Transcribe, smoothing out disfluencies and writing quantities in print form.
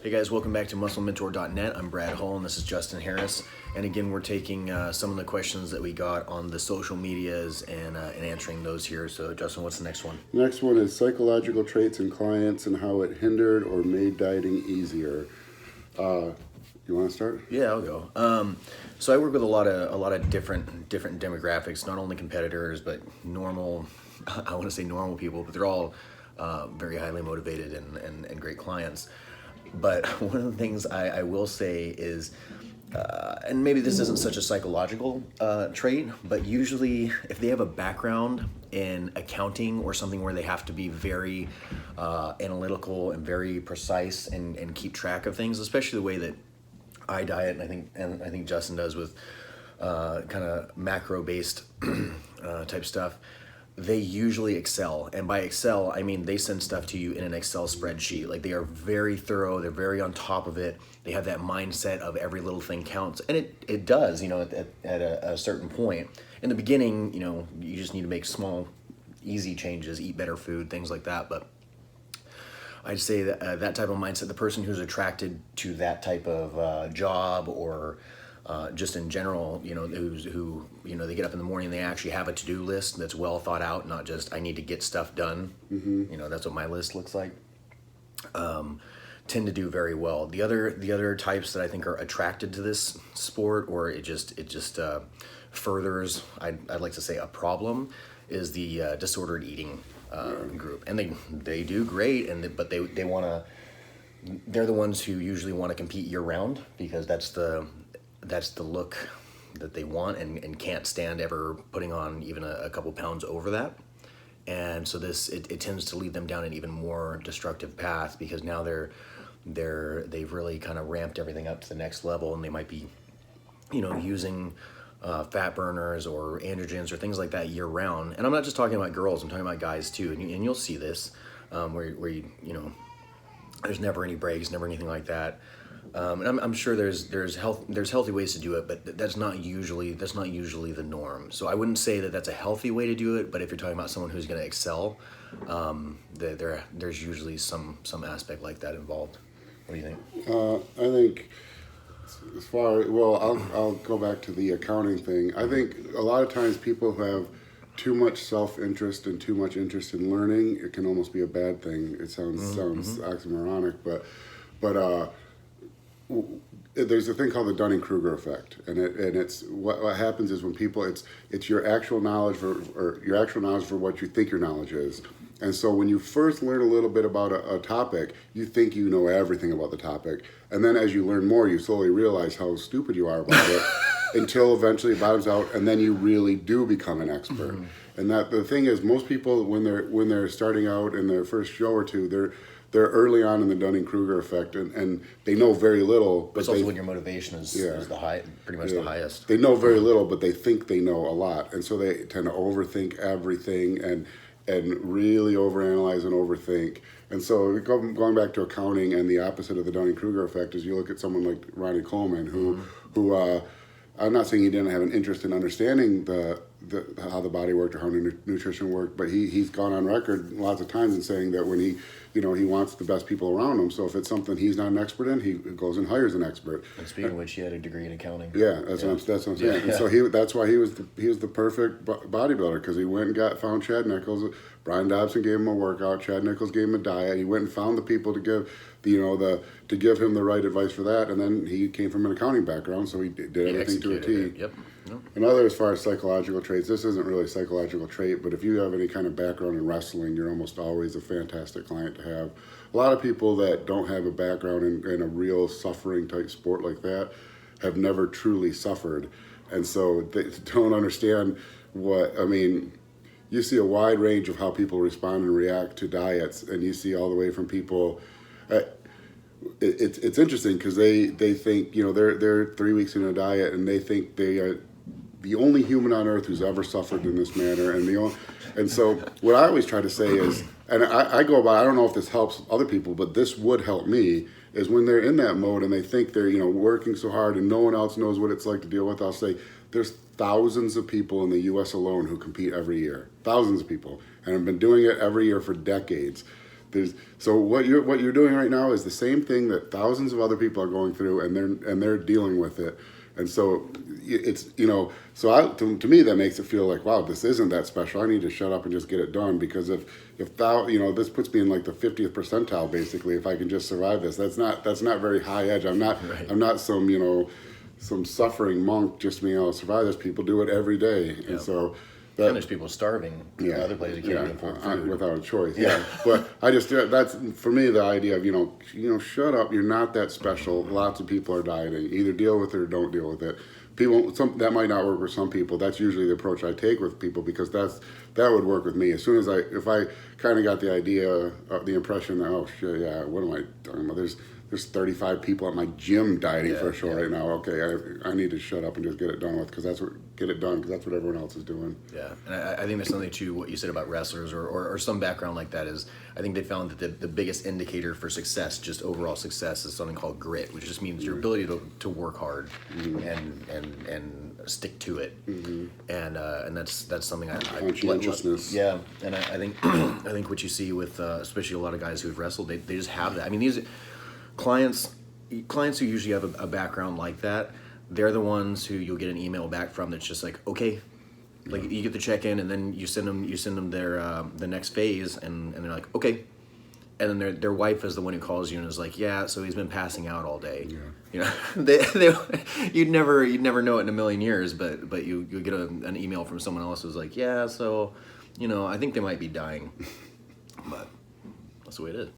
Hey guys, welcome back to MuscleMentor.net. I'm Brad Hull and this is Justin Harris. And again, we're taking some of the questions that we got on the social medias and answering those here. So Justin, what's the next one? Next one is psychological traits in clients and how it hindered or made dieting easier. You want to start? Yeah, I'll go. So I work with a lot of different demographics, not only competitors, but normal, I want to say normal people, but they're all very highly motivated and great clients. But one of the things I will say is, and maybe this isn't such a psychological trait, but usually if they have a background in accounting or something where they have to be very analytical and very precise and keep track of things, especially the way that I diet, and I think Justin does with kind of macro-based type stuff, they usually excel. And by excel, I mean they send stuff to you in an Excel spreadsheet. Like they are very thorough, they're very on top of it. They have that mindset of every little thing counts. And it does, at a certain point. In the beginning, you just need to make small, easy changes, eat better food, things like that. But I'd say that that type of mindset, the person who's attracted to that type of job or just in general, who they get up in the morning and they actually have a to-do list that's well thought out, not just I need to get stuff done. Mm-hmm. That's what my list looks like. Tend to do very well. The other types that I think are attracted to this sport, or it just furthers, I'd like to say, a problem, is the disordered eating group, and they do great, but they want to. They're the ones who usually want to compete year round because that's the look that they want and can't stand ever putting on even a couple pounds over that. And so it tends to lead them down an even more destructive path because now they've really kind of ramped everything up to the next level, and they might be, using fat burners or androgens or things like that year round. And I'm not just talking about girls, I'm talking about guys too. And you'll see this where there's never any breaks, never anything like that. And I'm sure there's healthy ways to do it, but that's not usually the norm. So I wouldn't say that that's a healthy way to do it. But if you're talking about someone who's going to excel, there's usually some aspect like that involved. What do you think? I think I'll go back to the accounting thing. I think a lot of times people who have too much self-interest and too much interest in learning, it can almost be a bad thing. It sounds oxymoronic, but there's a thing called the Dunning-Kruger effect, and it's what happens is when people it's your actual knowledge for what you think your knowledge is. And so when you first learn a little bit about a topic, you think you know everything about the topic, and then as you learn more, you slowly realize how stupid you are about it until eventually it bottoms out, and then you really do become an expert. Mm-hmm. And that the thing is, most people when they're starting out in their first show or two, they're early on in the Dunning-Kruger effect, and they know very little. But it's also when your motivation is pretty much the highest. They know very little, but they think they know a lot, and so they tend to overthink everything and really overanalyze and overthink. And so going back to accounting, and the opposite of the Dunning-Kruger effect is you look at someone like Ronnie Coleman, who I'm not saying he didn't have an interest in understanding how the body worked or how nutrition worked, but he's gone on record lots of times in saying that when he wants the best people around him. So if it's something he's not an expert in, he goes and hires an expert. And speaking of which, he had a degree in accounting. Yeah, that's what I'm saying. Yeah. And so that's why he was the perfect bodybuilder, because he went and found Chad Nichols. Brian Dobson gave him a workout. Chad Nichols gave him a diet. He went and found the people to give to give him the right advice for that. And then he came from an accounting background, so he did everything to a T. Yep. Another, as far as psychological traits, this isn't really a psychological trait, but if you have any kind of background in wrestling, you're almost always a fantastic client to have. A lot of people that don't have a background in a real suffering type sport like that have never truly suffered, and so they don't understand you see a wide range of how people respond and react to diets, and you see all the way from people. It's interesting because they think they're 3 weeks in a diet and they think they are the only human on earth who's ever suffered in this manner, and so what I always try to say is, and I go about, I don't know if this helps other people, but this would help me, is when they're in that mode and they think they're working so hard and no one else knows what it's like to deal with, I'll say there's thousands of people in the U.S. alone who compete every year, thousands of people, and have been doing it every year for decades. So what you're doing right now is the same thing that thousands of other people are going through, and they're dealing with it. And so it's, to me that makes it feel like, wow, this isn't that special. I need to shut up and just get it done, because if this puts me in like the 50th percentile basically. If I can just survive this, that's not very high edge. I'm not Right. I'm not some suffering monk just being able to survive this. People do it every day, and Yep. so. And there's people starving in other places who can't even afford food. Without a choice. Yeah, but that's for me the idea of shut up. You're not that special. Lots of people are dying. Either deal with it or don't deal with it. That might not work with some people. That's usually the approach I take with people, because that would work with me. As soon as if I kind of got the idea, the impression that, oh shit, yeah, what am I talking about? There's 35 people at my gym dieting for a show right now. Okay, I need to shut up and just get it done with, because that's what everyone else is doing. Yeah, and I think there's something to what you said about wrestlers or some background like that. Is I think they found that the biggest indicator for success, just overall success, is something called grit, which just means your ability to work hard and stick to it. And that's something I Conscientiousness. Yeah, and I think I think what you see with especially a lot of guys who've wrestled, they just have that. I mean, these clients who usually have a background like that, they're the ones who you'll get an email back from that's just like, okay, like you get the check in, and then you send them their the next phase, and they're like, okay, and then their wife is the one who calls you and is like, yeah, so he's been passing out all day. They you'd never know it in a million years, but you get an email from someone else who's like, yeah, so I think they might be dying, but that's the way it is.